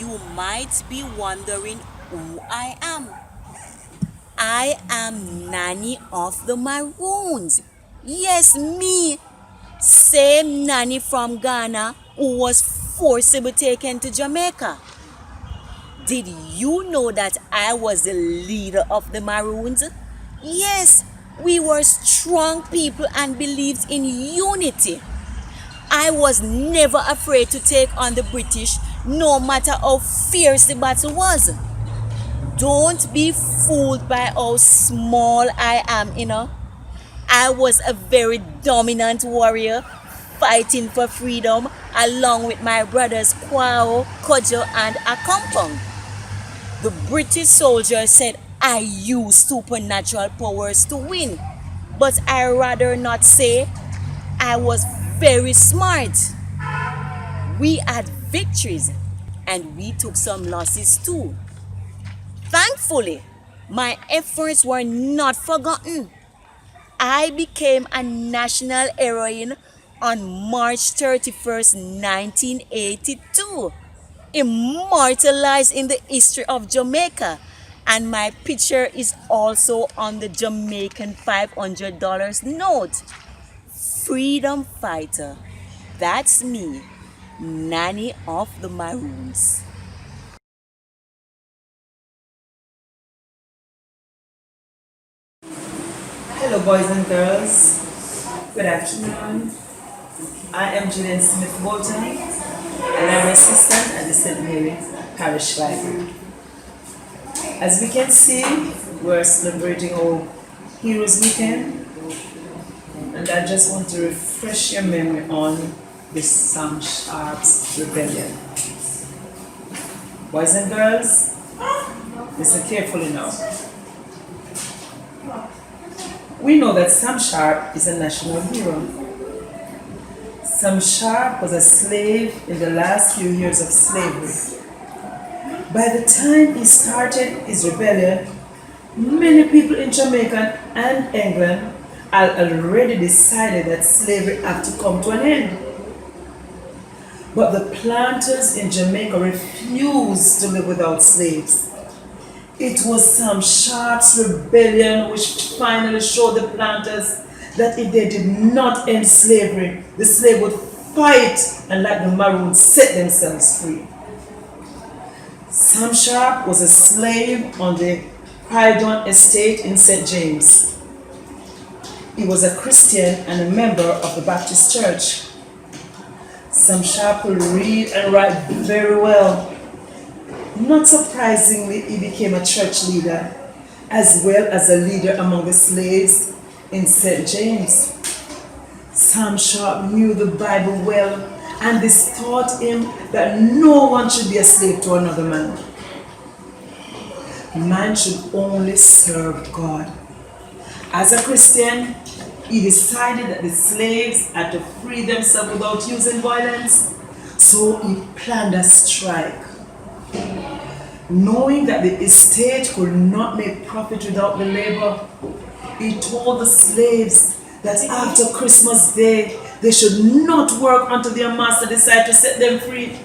You might be wondering who I am. I am Nanny of the Maroons. Yes, me. Same Nanny from Ghana who was forcibly taken to Jamaica. Did you know that I was the leader of the Maroons? Yes, we were strong people and believed in unity. I was never afraid to take on the British, no matter how fierce the battle was. Don't be fooled by how small I am. I was a very dominant warrior fighting for freedom along with my brothers Kwao, Kojo, and Akompong. The British soldiers said I used supernatural powers to win, but I rather not say I was very smart. We had victories and we took some losses too. Thankfully, my efforts were not forgotten. I became a national heroine on March 31st, 1982, immortalized in the history of Jamaica, and my picture is also on the Jamaican $500 note. Freedom fighter. That's me, Nanny of the Maroons. Hello, boys and girls. Good afternoon. I am Julian Smith Bolton, and I'm assistant at the St. Mary Parish Library. As we can see, we're celebrating our Heroes Weekend, and I just want to refresh your memory on this Sam Sharpe's rebellion. Boys and girls, listen carefully now. We know that Sam Sharpe is a national hero. Sam Sharpe was a slave in the last few years of slavery. By the time he started his rebellion, many people in Jamaica and England had already decided that slavery had to come to an end. But the planters in Jamaica refused to live without slaves. It was Sam Sharpe's rebellion which finally showed the planters that if they did not end slavery, the slave would fight and like the Maroons set themselves free. Sam Sharpe was a slave on the Heroin estate in St. James. He was a Christian and a member of the Baptist Church. Sam Sharpe could read and write very well. Not surprisingly, he became a church leader, as well as a leader among the slaves in St. James. Sam Sharpe knew the Bible well, and this taught him that no one should be a slave to another man. Man should only serve God. As a Christian, he decided that the slaves had to free themselves without using violence, so he planned a strike. Knowing that the estate could not make profit without the labor, he told the slaves that after Christmas Day, they should not work until their master decided to set them free.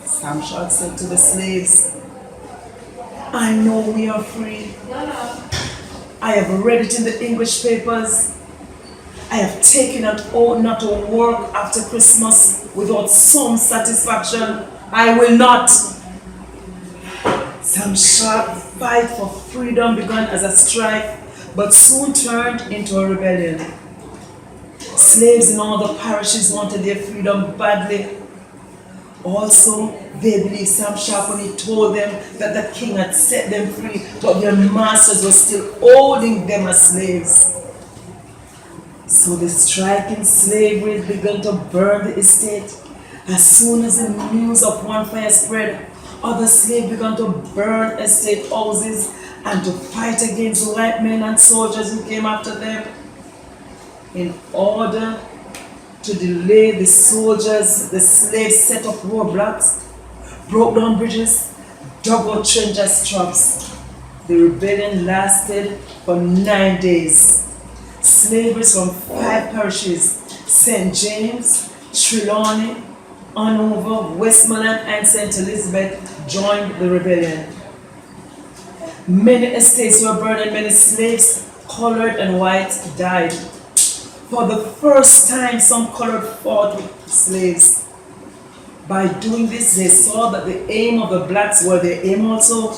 Sam Sharpe said to the slaves, I know we are free. I have read it in the English papers. I have taken an oath not to work after Christmas without some satisfaction. I will not. Sam Sharpe's fight for freedom began as a strike, but soon turned into a rebellion. Slaves in all the parishes wanted their freedom badly. Also, they believed Sam Sharpe when he told them that the king had set them free, but their masters were still holding them as slaves. So the strike in slavery began to burn the estate. As soon as the news of one fire spread, other slaves began to burn estate houses and to fight against white men and soldiers who came after them. In order to delay the soldiers, the slaves set up roadblocks, broke down bridges, dug out trenches as traps. The rebellion lasted for 9 days. Slaves from 5 parishes, St. James, Trelawney, Hanover, Westmoreland, and St. Elizabeth joined the rebellion. Many estates were burned and many slaves, colored and white, died. For the first time, some colored fought with slaves. By doing this, they saw that the aim of the blacks were their aim also.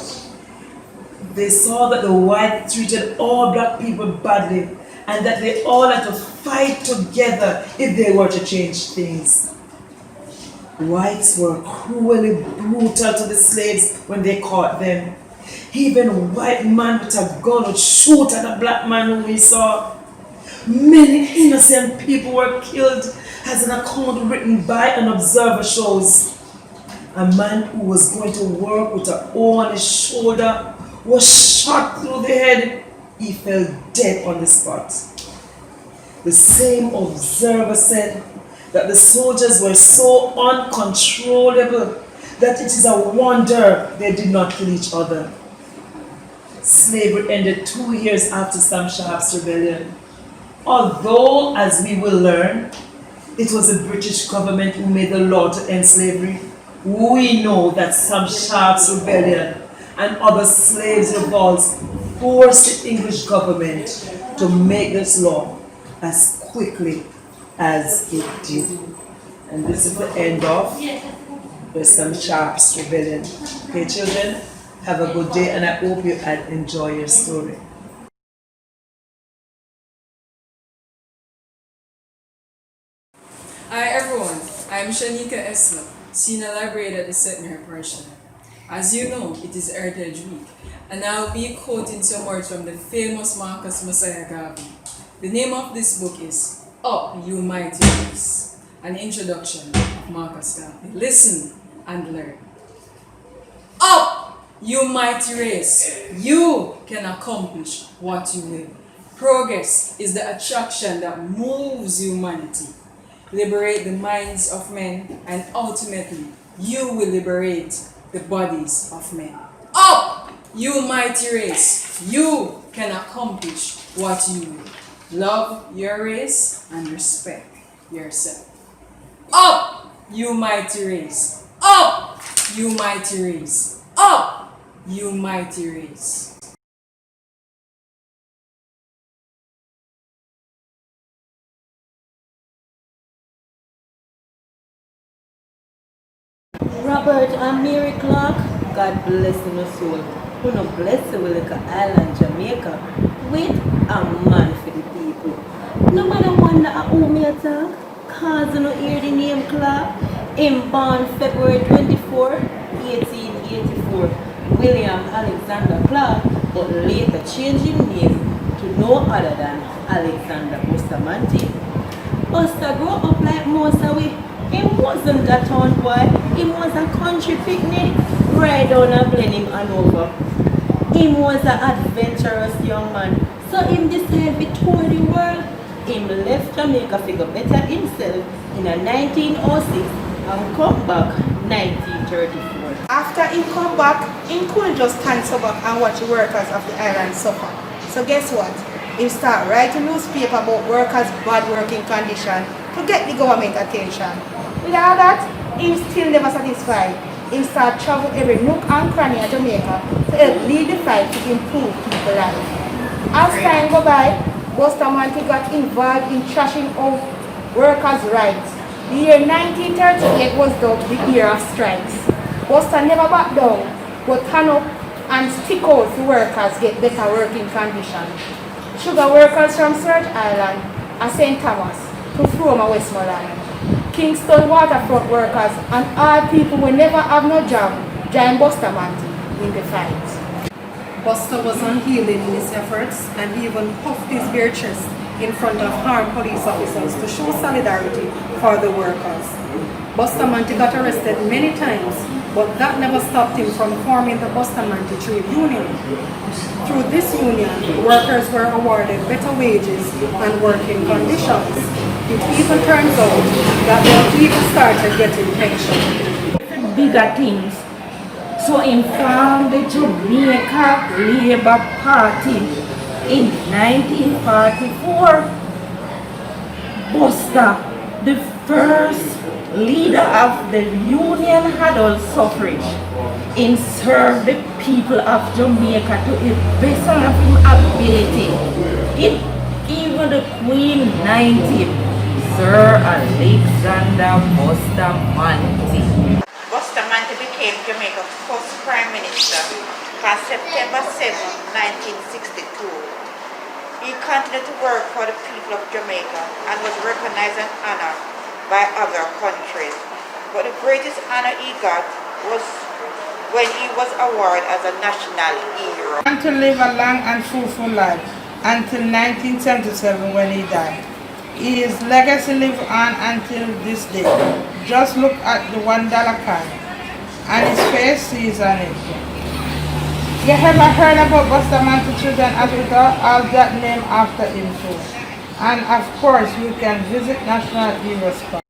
They saw that the whites treated all black people badly and that they all had to fight together if they were to change things. Whites were cruelly brutal to the slaves when they caught them. Even a white man with a gun would shoot at a black man whom he saw. Many innocent people were killed, as an account written by an observer shows. A man who was going to work with a hoe on his shoulder was shot through the head. He fell dead on the spot. The same observer said that the soldiers were so uncontrollable that it is a wonder they did not kill each other. Slavery ended 2 years after Sam Sharpe's rebellion. Although, as we will learn, it was the British government who made the law to end slavery, we know that Sam Sharpe's rebellion and other slaves' revolts forced the English government to make this law as quickly as it did. And this is the end of the Sam Sharpe's rebellion. Okay, children, have a good day and I hope you enjoy your story. Hi everyone, I'm Shanika Esler, Senior Librarian at the Centenary Parishioner. As you know, it is Heritage Week, and I'll be quoting some words from the famous Marcus Mosiah Garvey. The name of this book is Up, You Mighty Race, an introduction of Marcus Garvey. Listen and learn. Up, you mighty race, you can accomplish what you will. Progress is the attraction that moves humanity. Liberate the minds of men, and ultimately, you will liberate the bodies of men. Up, you mighty race! You can accomplish what you will. Love your race and respect yourself. Up, you mighty race! Up, you mighty race! Up, you mighty race! Robert and Mary Clarke, God bless your soul. Who no bless the little island Jamaica with a man for the people. No matter wonder who me attack, cause you no hear the name Clarke. Him born February 24, 1884, William Alexander Clarke, but later changed his name to no other than Alexander Bustamante. Busta grew up like Mosiah. He wasn't that town boy, he was a country picnic right down a Glen him Hanover. He was an adventurous young man, so him decided to tour the world. Him left Jamaica to go better himself in 1906 and come back 1934. After he come back, he couldn't just stand so back and watch the workers of the island suffer. So guess what? He start writing newspaper about workers' bad working condition to get the government attention. With all that, he still never satisfied. He start travel every nook and cranny of Jamaica to help lead the fight to improve people's life. As time go by, Bustamante got involved in trashing out workers' rights. The year 1938 was dubbed the year of strikes. Busta never backed down, but turn up and stick out the workers get better working conditions. Sugar workers from Surge Island and St. Thomas to Froma, Westmoreland. Kingston waterfront workers and all people who never have no job join Bustamante in the fight. Busta was unyielding in his efforts and even puffed his bare chest in front of armed police officers to show solidarity for the workers. Bustamante got arrested many times, but that never stopped him from forming the Bustamante Trade Union. Through this union, workers were awarded better wages and working conditions. It even turns out that they even started getting pension. Bigger things. So in formed the Jamaica Labour Party in 1944. Busta, the first leader of the Union Adult Suffrage, in serve the people of Jamaica to the best of his ability. It even the Queen 19, Sir Alexander Bustamante. Bustamante became Jamaica's first Prime Minister on September 7, 1962. He continued to work for the people of Jamaica and was recognized and honored by other countries. But the greatest honor he got was when he was awarded as a national hero. And to live a long and fruitful life until 1977 when he died. His legacy lives on until this day. Just look at the $1 coin and his face is on it. You ever heard about Bustamante Children Hospital? All that name after him too. And of course you can visit National Hero Spot.